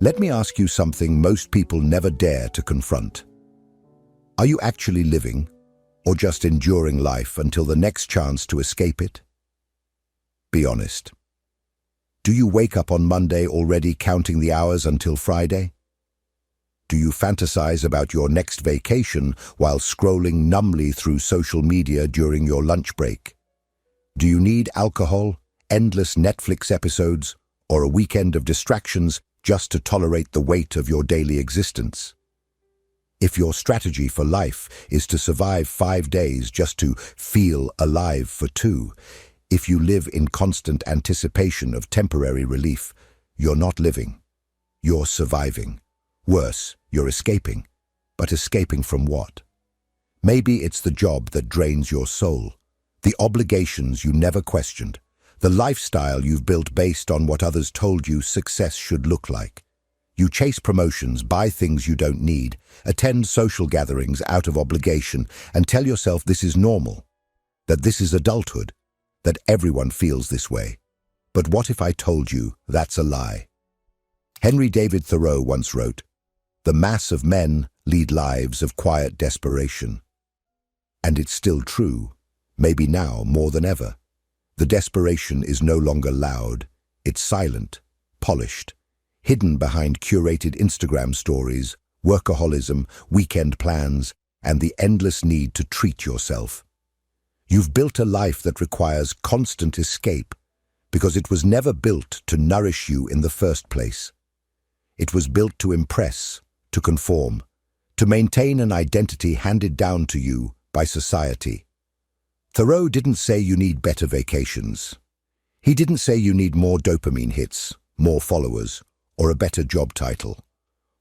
Let me ask you something most people never dare to confront. Are you actually living, or just enduring life until the next chance to escape it? Be honest. Do you wake up on Monday already counting the hours until Friday? Do you fantasize about your next vacation while scrolling numbly through social media during your lunch break? Do you need alcohol, endless Netflix episodes, or a weekend of distractions just to tolerate the weight of your daily existence? If your strategy for life is to survive 5 days just to feel alive for 2, if you live in constant anticipation of temporary relief, you're not living. You're surviving. Worse, you're escaping. But escaping from what? Maybe it's the job that drains your soul, the obligations you never questioned, the lifestyle you've built based on what others told you success should look like. You chase promotions, buy things you don't need, attend social gatherings out of obligation, and tell yourself this is normal, that this is adulthood, that everyone feels this way. But what if I told you that's a lie? Henry David Thoreau once wrote, "The mass of men lead lives of quiet desperation." And it's still true, maybe now more than ever. The desperation is no longer loud, it's silent, polished, hidden behind curated Instagram stories, workaholism, weekend plans, and the endless need to treat yourself. You've built a life that requires constant escape because it was never built to nourish you in the first place. It was built to impress, to conform, to maintain an identity handed down to you by society. Thoreau didn't say you need better vacations. He didn't say you need more dopamine hits, more followers, or a better job title.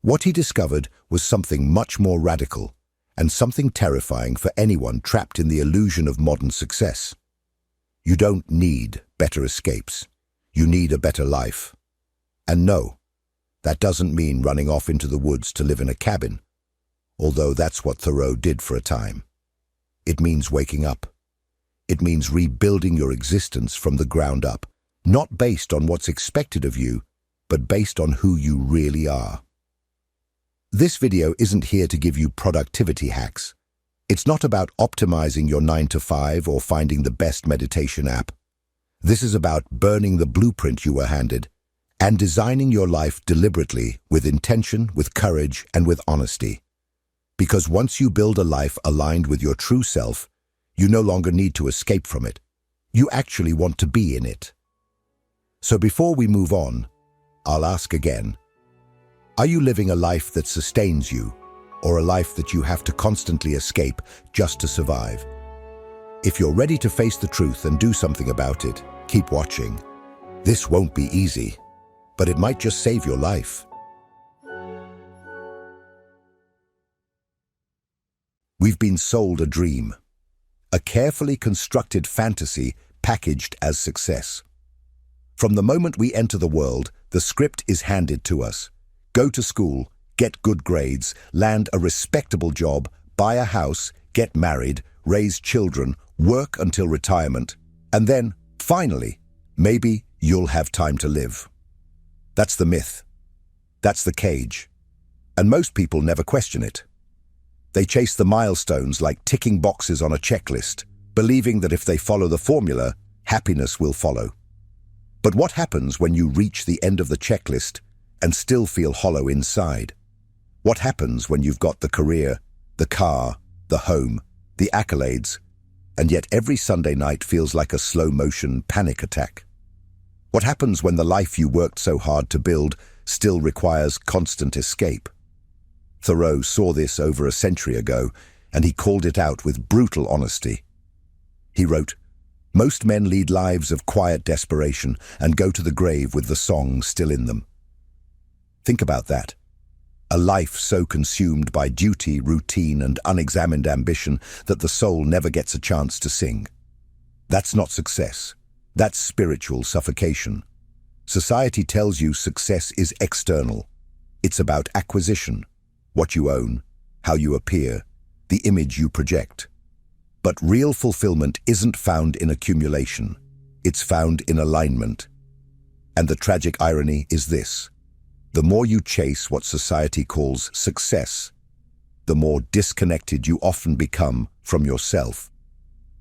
What he discovered was something much more radical, and something terrifying for anyone trapped in the illusion of modern success. You don't need better escapes. You need a better life. And no, that doesn't mean running off into the woods to live in a cabin, although that's what Thoreau did for a time. It means waking up. It means rebuilding your existence from the ground up, not based on what's expected of you, but based on who you really are. This video isn't here to give you productivity hacks. It's not about optimizing your 9 to 5 or finding the best meditation app. This is about burning the blueprint you were handed and designing your life deliberately, with intention, with courage, and with honesty. Because once you build a life aligned with your true self, you no longer need to escape from it. You actually want to be in it. So before we move on, I'll ask again, are you living a life that sustains you, or a life that you have to constantly escape just to survive? If you're ready to face the truth and do something about it, keep watching. This won't be easy, but it might just save your life. We've been sold a dream, a carefully constructed fantasy packaged as success. From the moment we enter the world, the script is handed to us. Go to school, get good grades, land a respectable job, buy a house, get married, raise children, work until retirement, and then, finally, maybe you'll have time to live. That's the myth. That's the cage. And most people never question it. They chase the milestones like ticking boxes on a checklist, believing that if they follow the formula, happiness will follow. But what happens when you reach the end of the checklist and still feel hollow inside? What happens when you've got the career, the car, the home, the accolades, and yet every Sunday night feels like a slow-motion panic attack? What happens when the life you worked so hard to build still requires constant escape? Thoreau saw this over a century ago, and he called it out with brutal honesty. He wrote, "Most men lead lives of quiet desperation and go to the grave with the song still in them." Think about that. A life so consumed by duty, routine, and unexamined ambition that the soul never gets a chance to sing. That's not success. That's spiritual suffocation. Society tells you success is external. It's about acquisition, what you own, how you appear, the image you project. But real fulfillment isn't found in accumulation. It's found in alignment. And the tragic irony is this: The more you chase what society calls success, the more disconnected you often become from yourself.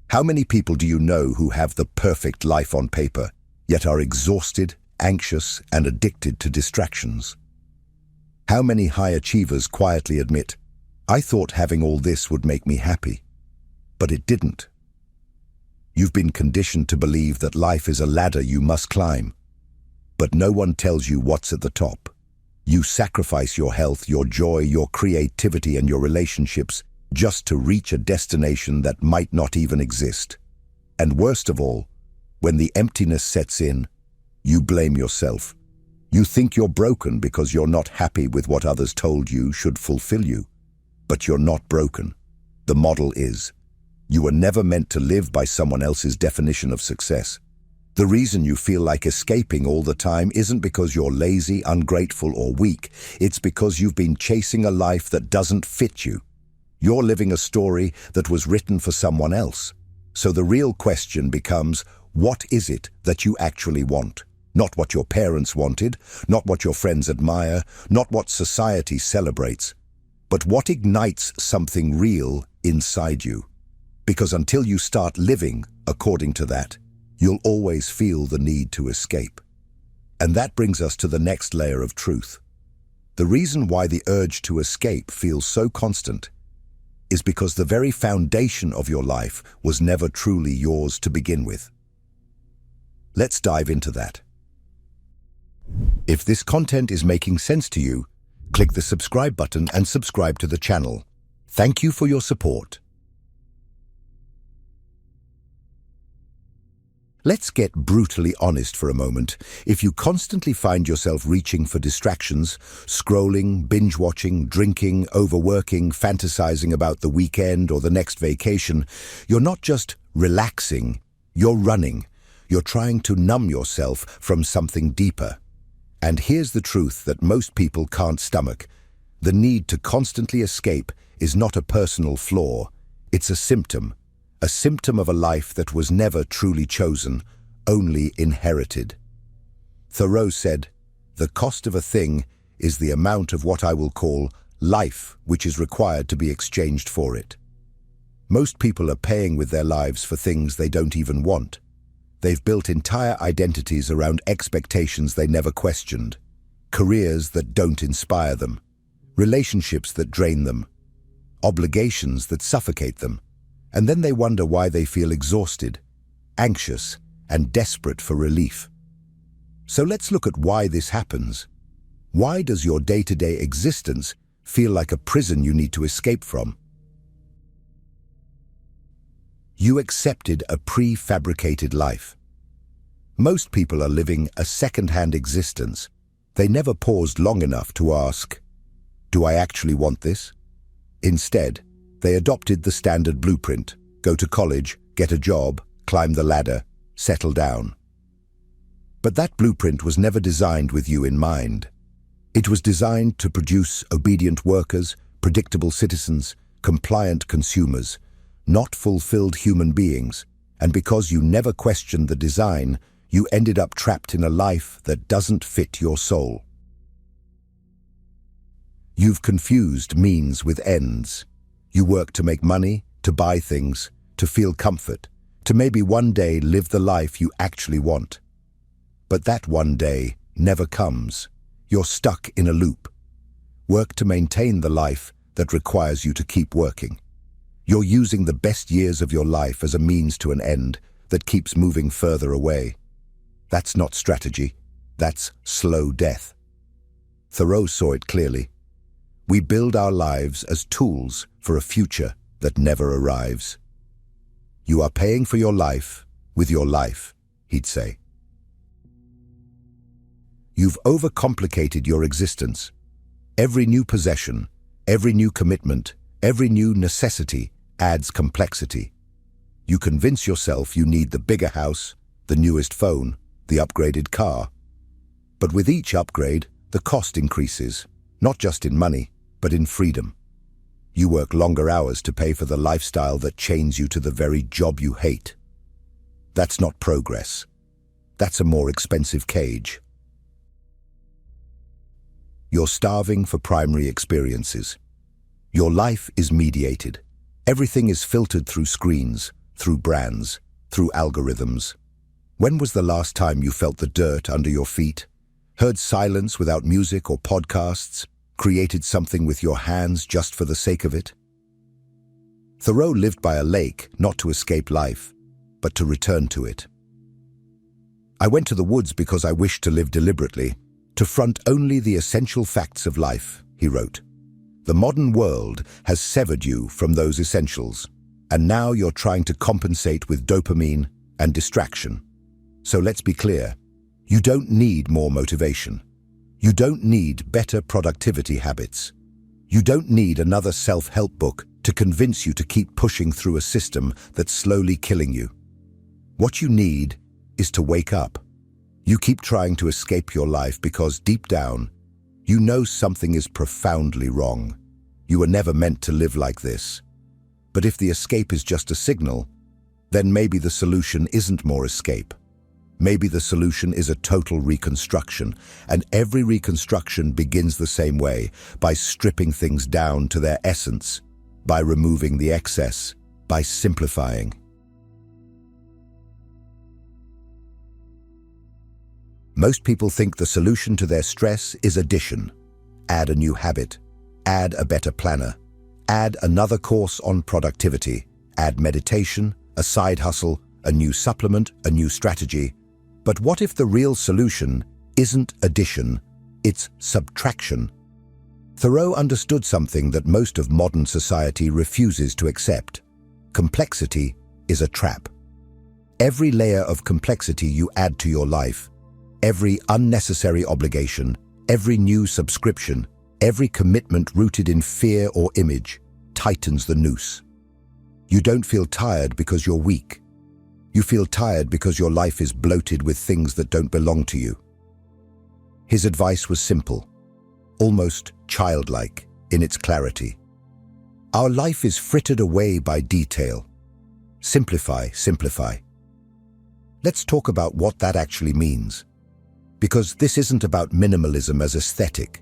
How many people do you know who have the perfect life on paper, yet are exhausted, anxious, and addicted to distractions? How many high achievers quietly admit, "I thought having all this would make me happy, but it didn't"? You've been conditioned to believe that life is a ladder you must climb, but no one tells you what's at the top. You sacrifice your health, your joy, your creativity, and your relationships just to reach a destination that might not even exist. And worst of all, when the emptiness sets in, you blame yourself. You think you're broken because you're not happy with what others told you should fulfill you. But you're not broken. The model is. You were never meant to live by someone else's definition of success. The reason you feel like escaping all the time isn't because you're lazy, ungrateful, or weak. It's because you've been chasing a life that doesn't fit you. You're living a story that was written for someone else. So the real question becomes, what is it that you actually want? Not what your parents wanted, not what your friends admire, not what society celebrates, but what ignites something real inside you. Because until you start living according to that, you'll always feel the need to escape. And that brings us to the next layer of truth. The reason why the urge to escape feels so constant is because the very foundation of your life was never truly yours to begin with. Let's dive into that. If this content is making sense to you, click the subscribe button and subscribe to the channel. Thank you for your support. Let's get brutally honest for a moment. If you constantly find yourself reaching for distractions, scrolling, binge-watching, drinking, overworking, fantasizing about the weekend or the next vacation, you're not just relaxing, you're running. You're trying to numb yourself from something deeper. And here's the truth that most people can't stomach. The need to constantly escape is not a personal flaw. It's a symptom of a life that was never truly chosen, only inherited. Thoreau said, "The cost of a thing is the amount of what I will call life which is required to be exchanged for it." Most people are paying with their lives for things they don't even want. They've built entire identities around expectations they never questioned, careers that don't inspire them, relationships that drain them, obligations that suffocate them, and then they wonder why they feel exhausted, anxious, and desperate for relief. So let's look at why this happens. Why does your day-to-day existence feel like a prison you need to escape from? You accepted a prefabricated life. Most people are living a second-hand existence. They never paused long enough to ask, "Do I actually want this?" Instead, they adopted the standard blueprint: go to college, get a job, climb the ladder, settle down. But that blueprint was never designed with you in mind. It was designed to produce obedient workers, predictable citizens, compliant consumers, not fulfilled human beings, and because you never questioned the design, you ended up trapped in a life that doesn't fit your soul. You've confused means with ends. You work to make money, to buy things, to feel comfort, to maybe one day live the life you actually want. But that one day never comes. You're stuck in a loop. Work to maintain the life that requires you to keep working. You're using the best years of your life as a means to an end that keeps moving further away. That's not strategy. That's slow death. Thoreau saw it clearly. We build our lives as tools for a future that never arrives. You are paying for your life with your life, he'd say. You've overcomplicated your existence. Every new possession, every new commitment, every new necessity adds complexity. You convince yourself you need the bigger house, the newest phone, the upgraded car. But with each upgrade, the cost increases, not just in money, but in freedom. You work longer hours to pay for the lifestyle that chains you to the very job you hate. That's not progress. That's a more expensive cage. You're starving for primary experiences. Your life is mediated. Everything is filtered through screens, through brands, through algorithms. When was the last time you felt the dirt under your feet, heard silence without music or podcasts, created something with your hands just for the sake of it? Thoreau lived by a lake not to escape life, but to return to it. I went to the woods because I wished to live deliberately, to front only the essential facts of life, he wrote. The modern world has severed you from those essentials, and now you're trying to compensate with dopamine and distraction. So let's be clear, you don't need more motivation. You don't need better productivity habits. You don't need another self-help book to convince you to keep pushing through a system that's slowly killing you. What you need is to wake up. You keep trying to escape your life because deep down, you know something is profoundly wrong. You were never meant to live like this. But if the escape is just a signal, then maybe the solution isn't more escape. Maybe the solution is a total reconstruction, and every reconstruction begins the same way, by stripping things down to their essence, by removing the excess, by simplifying. Most people think the solution to their stress is addition. Add a new habit, add a better planner, add another course on productivity, add meditation, a side hustle, a new supplement, a new strategy. But what if the real solution isn't addition, it's subtraction? Thoreau understood something that most of modern society refuses to accept. Complexity is a trap. Every layer of complexity you add to your life, every unnecessary obligation, every new subscription, every commitment rooted in fear or image, tightens the noose. You don't feel tired because you're weak. You feel tired because your life is bloated with things that don't belong to you. His advice was simple, almost childlike in its clarity. Our life is frittered away by detail. Simplify, simplify. Let's talk about what that actually means. Because this isn't about minimalism as aesthetic.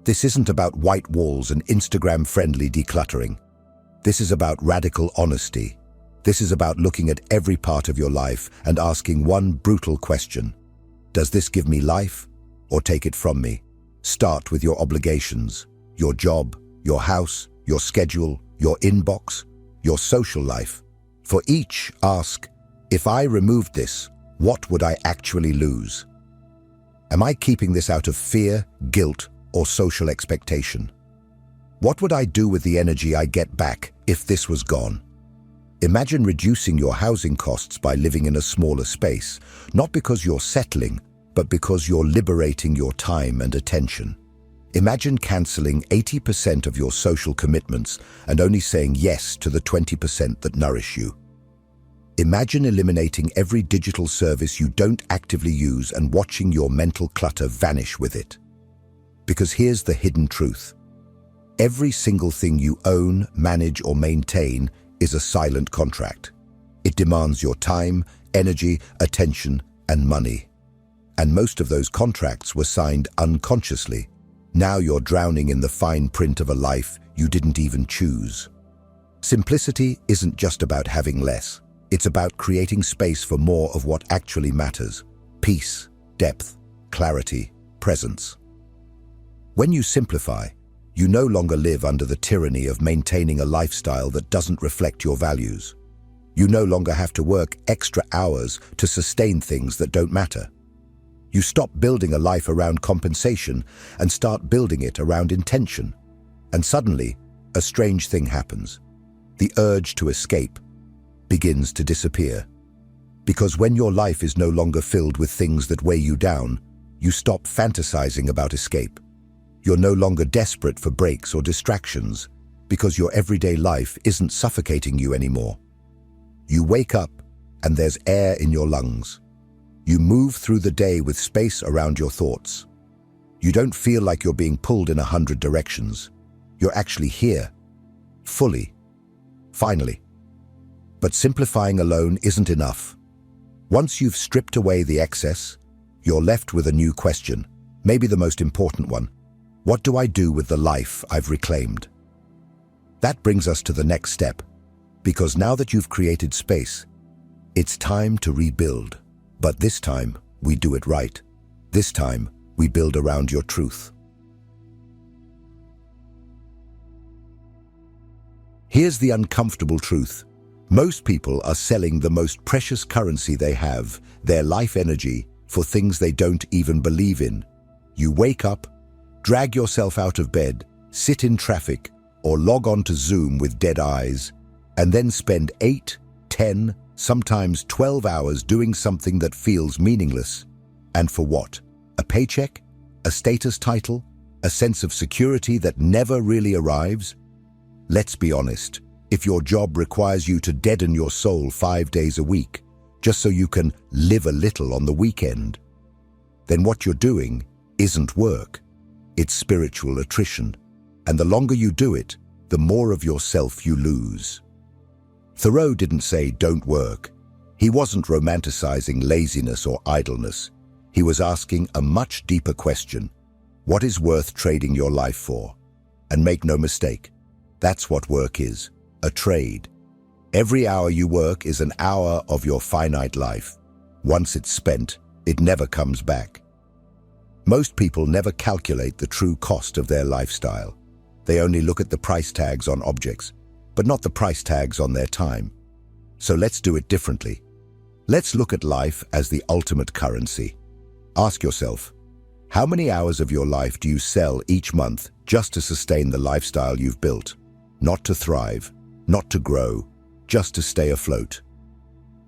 This isn't about white walls and Instagram-friendly decluttering. This is about radical honesty. This is about looking at every part of your life and asking one brutal question. Does this give me life or take it from me? Start with your obligations, your job, your house, your schedule, your inbox, your social life. For each, ask, if I removed this, what would I actually lose? Am I keeping this out of fear, guilt, or social expectation? What would I do with the energy I get back if this was gone? Imagine reducing your housing costs by living in a smaller space, not because you're settling, but because you're liberating your time and attention. Imagine canceling 80% of your social commitments and only saying yes to the 20% that nourish you. Imagine eliminating every digital service you don't actively use and watching your mental clutter vanish with it. Because here's the hidden truth. Every single thing you own, manage, or maintain is a silent contract. It demands your time, energy, attention, and money. And most of those contracts were signed unconsciously. Now you're drowning in the fine print of a life you didn't even choose. Simplicity isn't just about having less. It's about creating space for more of what actually matters. Peace, depth, clarity, presence. When you simplify, you no longer live under the tyranny of maintaining a lifestyle that doesn't reflect your values. You no longer have to work extra hours to sustain things that don't matter. You stop building a life around compensation and start building it around intention. And suddenly, a strange thing happens. The urge to escape begins to disappear. Because when your life is no longer filled with things that weigh you down, you stop fantasizing about escape. You're no longer desperate for breaks or distractions because your everyday life isn't suffocating you anymore. You wake up and there's air in your lungs. You move through the day with space around your thoughts. You don't feel like you're being pulled in 100 directions. You're actually here, fully, finally. But simplifying alone isn't enough. Once you've stripped away the excess, you're left with a new question, maybe the most important one. What do I do with the life I've reclaimed? That brings us to the next step, because now that you've created space, it's time to rebuild. But this time, we do it right. This time, we build around your truth. Here's the uncomfortable truth. Most people are selling the most precious currency they have, their life energy, for things they don't even believe in. You wake up, drag yourself out of bed, sit in traffic, or log on to Zoom with dead eyes, and then spend 8, 10, sometimes 12 hours doing something that feels meaningless. And for what? A paycheck? A status title? A sense of security that never really arrives? Let's be honest, if your job requires you to deaden your soul 5 days a week, just so you can live a little on the weekend, then what you're doing isn't work. It's spiritual attrition. And the longer you do it, the more of yourself you lose. Thoreau didn't say don't work. He wasn't romanticizing laziness or idleness. He was asking a much deeper question. What is worth trading your life for? And make no mistake, that's what work is, a trade. Every hour you work is an hour of your finite life. Once it's spent, it never comes back. Most people never calculate the true cost of their lifestyle. They only look at the price tags on objects, but not the price tags on their time. So let's do it differently. Let's look at life as the ultimate currency. Ask yourself, how many hours of your life do you sell each month just to sustain the lifestyle you've built? Not to thrive, not to grow, just to stay afloat.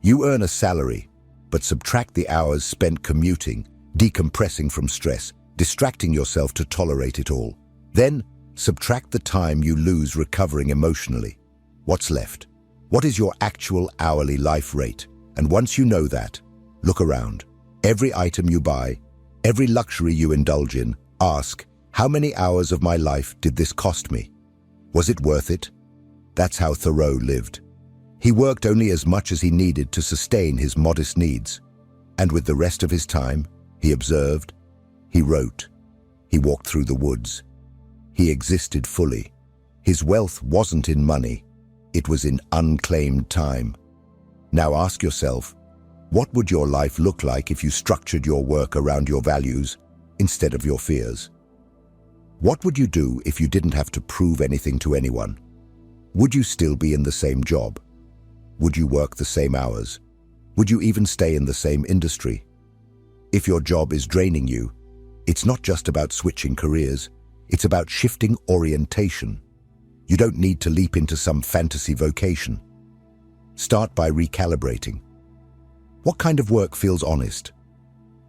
You earn a salary, but subtract the hours spent commuting, decompressing from stress, distracting yourself to tolerate it all. Then, subtract the time you lose recovering emotionally. What's left? What is your actual hourly life rate? And once you know that, look around. Every item you buy, every luxury you indulge in, ask, how many hours of my life did this cost me? Was it worth it? That's how Thoreau lived. He worked only as much as he needed to sustain his modest needs. And with the rest of his time, he observed, he wrote, he walked through the woods. He existed fully. His wealth wasn't in money, it was in unclaimed time. Now ask yourself, what would your life look like if you structured your work around your values instead of your fears? What would you do if you didn't have to prove anything to anyone? Would you still be in the same job? Would you work the same hours? Would you even stay in the same industry? If your job is draining you, it's not just about switching careers, it's about shifting orientation. You don't need to leap into some fantasy vocation. Start by recalibrating. What kind of work feels honest?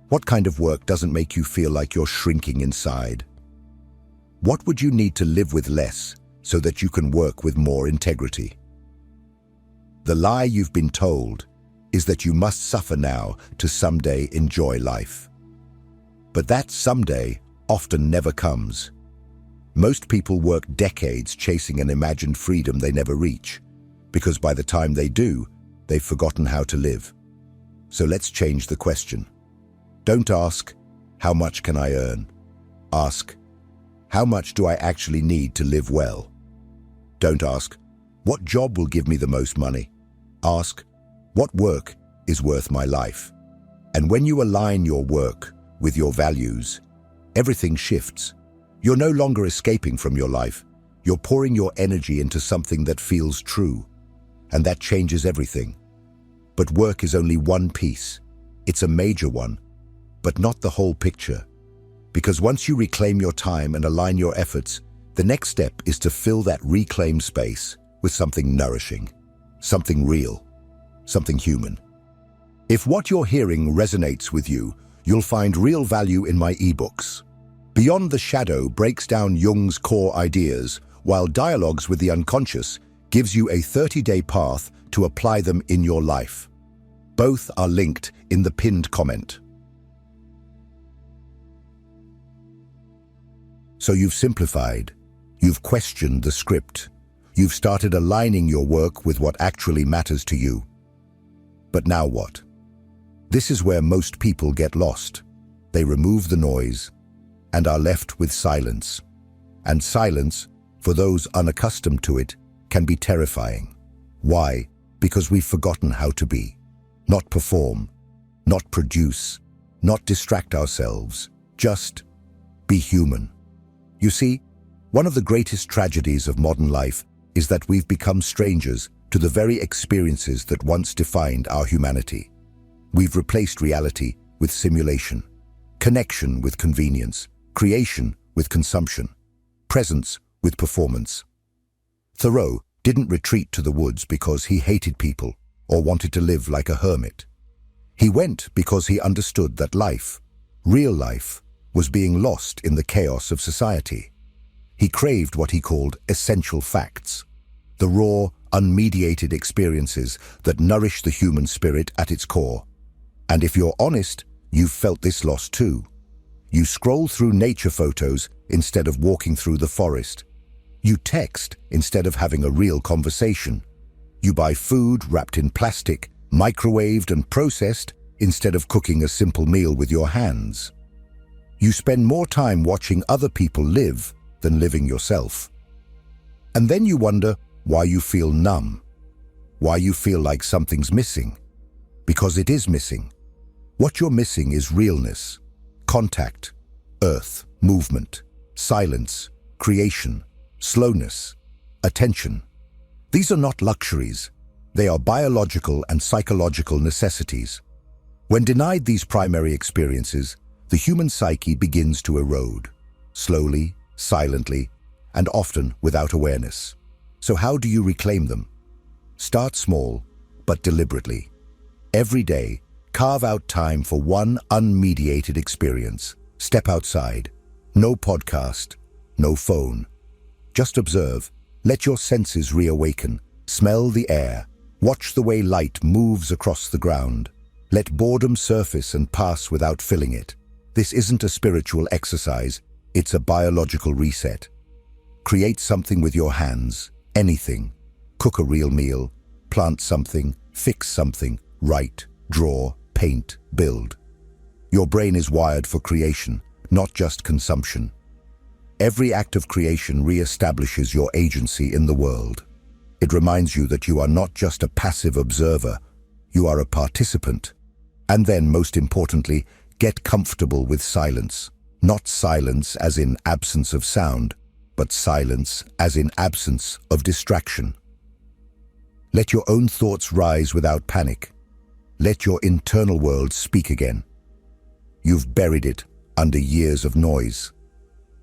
What kind of work doesn't make you feel like you're shrinking inside? What would you need to live with less so that you can work with more integrity? The lie you've been told is that you must suffer now to someday enjoy life. But that someday often never comes. Most people work decades chasing an imagined freedom they never reach, because by the time they do, they've forgotten how to live. So let's change the question. Don't ask, how much can I earn? Ask, how much do I actually need to live well? Don't ask, what job will give me the most money? Ask, what work is worth my life? And when you align your work with your values, everything shifts. You're no longer escaping from your life. You're pouring your energy into something that feels true. And that changes everything. But work is only one piece. It's a major one, but not the whole picture. Because once you reclaim your time and align your efforts, the next step is to fill that reclaimed space with something nourishing, something real, something human. If what you're hearing resonates with you, you'll find real value in my ebooks. Beyond the Shadow breaks down Jung's core ideas, while Dialogues with the Unconscious gives you a 30-day path to apply them in your life. Both are linked in the pinned comment. So you've simplified, you've questioned the script, you've started aligning your work with what actually matters to you. But now what? This is where most people get lost. They remove the noise, and are left with silence. And silence, for those unaccustomed to it, can be terrifying. Why? Because we've forgotten how to be. Not perform, not produce, not distract ourselves, just be human. You see, one of the greatest tragedies of modern life is that we've become strangers to the very experiences that once defined our humanity. We've replaced reality with simulation, connection with convenience, creation with consumption, presence with performance. Thoreau didn't retreat to the woods because he hated people or wanted to live like a hermit. He went because he understood that life, real life, was being lost in the chaos of society. He craved what he called essential facts, the raw, unmediated experiences that nourish the human spirit at its core. And if you're honest, you've felt this loss too. You scroll through nature photos instead of walking through the forest. You text instead of having a real conversation. You buy food wrapped in plastic, microwaved and processed instead of cooking a simple meal with your hands. You spend more time watching other people live than living yourself. And then you wonder why you feel numb, why you feel like something's missing. Because it is missing. What you're missing is realness, contact, earth, movement, silence, creation, slowness, attention. These are not luxuries. They are biological and psychological necessities. When denied these primary experiences, the human psyche begins to erode, slowly, silently, and often without awareness. So how do you reclaim them? Start small, but deliberately. Every day, carve out time for one unmediated experience. Step outside. No podcast, no phone. Just observe. Let your senses reawaken. Smell the air. Watch the way light moves across the ground. Let boredom surface and pass without filling it. This isn't a spiritual exercise. It's a biological reset. Create something with your hands. Anything. Cook a real meal. Plant something. Fix something. Write, draw, paint, build. Your brain is wired for creation, not just consumption. Every act of creation re-establishes your agency in the world. It reminds you that you are not just a passive observer, you are a participant. And then, most importantly, get comfortable with silence. Not silence as in absence of sound, but silence as in absence of distraction. Let your own thoughts rise without panic. Let your internal world speak again. You've buried it under years of noise,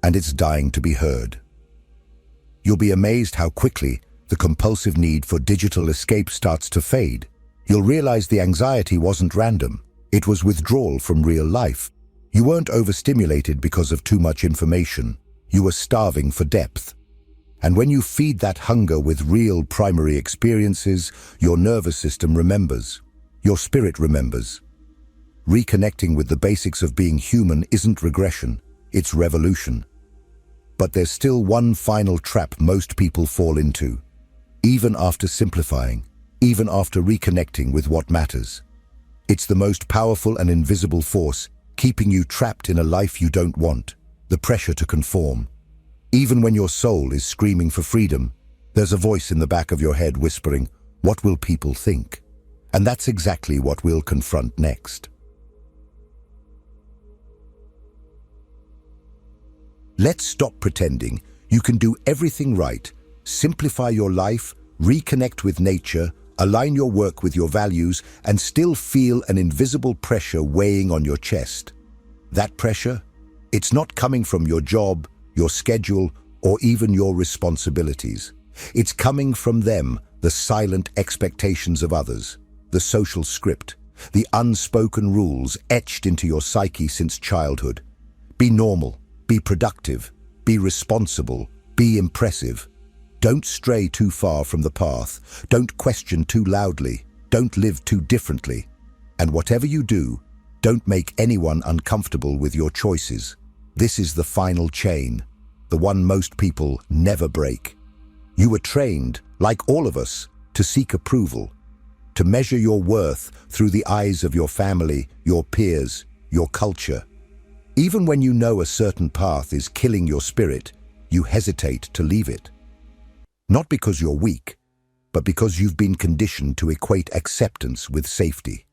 and it's dying to be heard. You'll be amazed how quickly the compulsive need for digital escape starts to fade. You'll realize the anxiety wasn't random. It was withdrawal from real life. You weren't overstimulated because of too much information. You were starving for depth. And when you feed that hunger with real primary experiences, your nervous system remembers. Your spirit remembers. Reconnecting with the basics of being human isn't regression, it's revolution. But there's still one final trap most people fall into. Even after simplifying, even after reconnecting with what matters. It's the most powerful and invisible force, keeping you trapped in a life you don't want, the pressure to conform. Even when your soul is screaming for freedom, there's a voice in the back of your head whispering, "What will people think?" And that's exactly what we'll confront next. Let's stop pretending you can do everything right, simplify your life, reconnect with nature, align your work with your values, and still feel an invisible pressure weighing on your chest. That pressure? It's not coming from your job, your schedule, or even your responsibilities. It's coming from them, the silent expectations of others. The social script, the unspoken rules etched into your psyche since childhood. Be normal, be productive, be responsible, be impressive. Don't stray too far from the path. Don't question too loudly. Don't live too differently. And whatever you do, don't make anyone uncomfortable with your choices. This is the final chain, the one most people never break. You were trained, like all of us, to seek approval, to measure your worth through the eyes of your family, your peers, your culture. Even when you know a certain path is killing your spirit, you hesitate to leave it. Not because you're weak, but because you've been conditioned to equate acceptance with safety.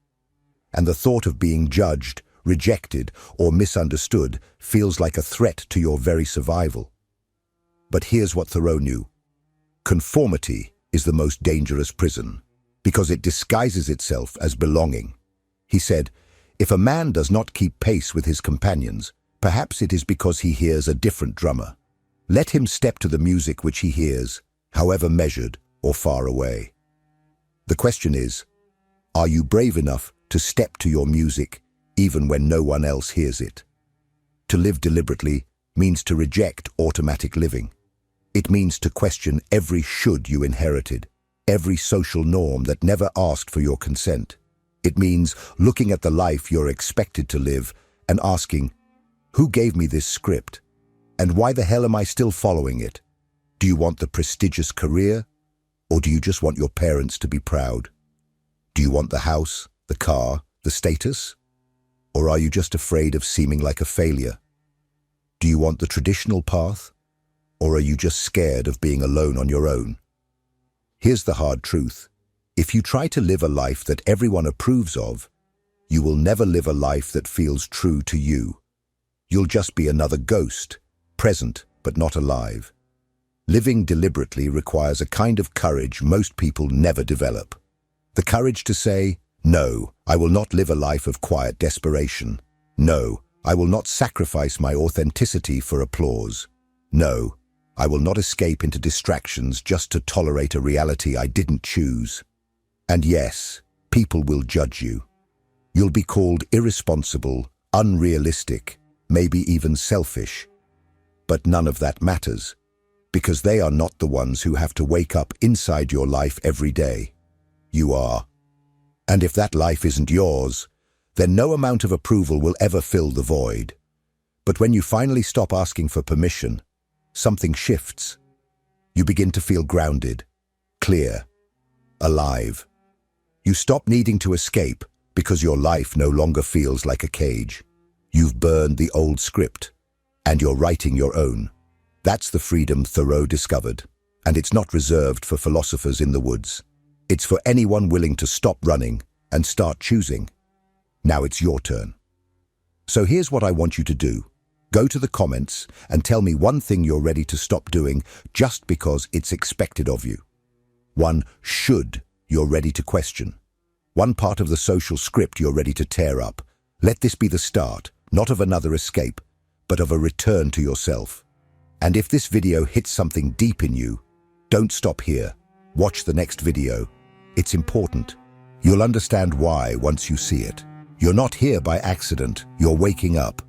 And the thought of being judged, rejected, or misunderstood feels like a threat to your very survival. But here's what Thoreau knew. Conformity is the most dangerous prison, because it disguises itself as belonging. He said, if a man does not keep pace with his companions, perhaps it is because he hears a different drummer. Let him step to the music which he hears, however measured or far away. The question is, are you brave enough to step to your music even when no one else hears it? To live deliberately means to reject automatic living. It means to question every should you inherited, every social norm that never asked for your consent. It means looking at the life you're expected to live and asking, who gave me this script? And why the hell am I still following it? Do you want the prestigious career? Or do you just want your parents to be proud? Do you want the house, the car, the status? Or are you just afraid of seeming like a failure? Do you want the traditional path? Or are you just scared of being alone on your own? Here's the hard truth. If you try to live a life that everyone approves of, you will never live a life that feels true to you. You'll just be another ghost, present but not alive. Living deliberately requires a kind of courage most people never develop. The courage to say, no, I will not live a life of quiet desperation. No, I will not sacrifice my authenticity for applause. No, I will not escape into distractions just to tolerate a reality I didn't choose. And yes, people will judge you. You'll be called irresponsible, unrealistic, maybe even selfish. But none of that matters, because they are not the ones who have to wake up inside your life every day. You are. And if that life isn't yours, then no amount of approval will ever fill the void. But when you finally stop asking for permission, something shifts. You begin to feel grounded, clear, alive. You stop needing to escape because your life no longer feels like a cage. You've burned the old script, and you're writing your own. That's the freedom Thoreau discovered, and it's not reserved for philosophers in the woods. It's for anyone willing to stop running and start choosing. Now it's your turn. So here's what I want you to do. Go to the comments and tell me one thing you're ready to stop doing just because it's expected of you. One should you're ready to question. One part of the social script you're ready to tear up. Let this be the start, not of another escape, but of a return to yourself. And if this video hits something deep in you, don't stop here. Watch the next video. It's important. You'll understand why once you see it. You're not here by accident. You're waking up.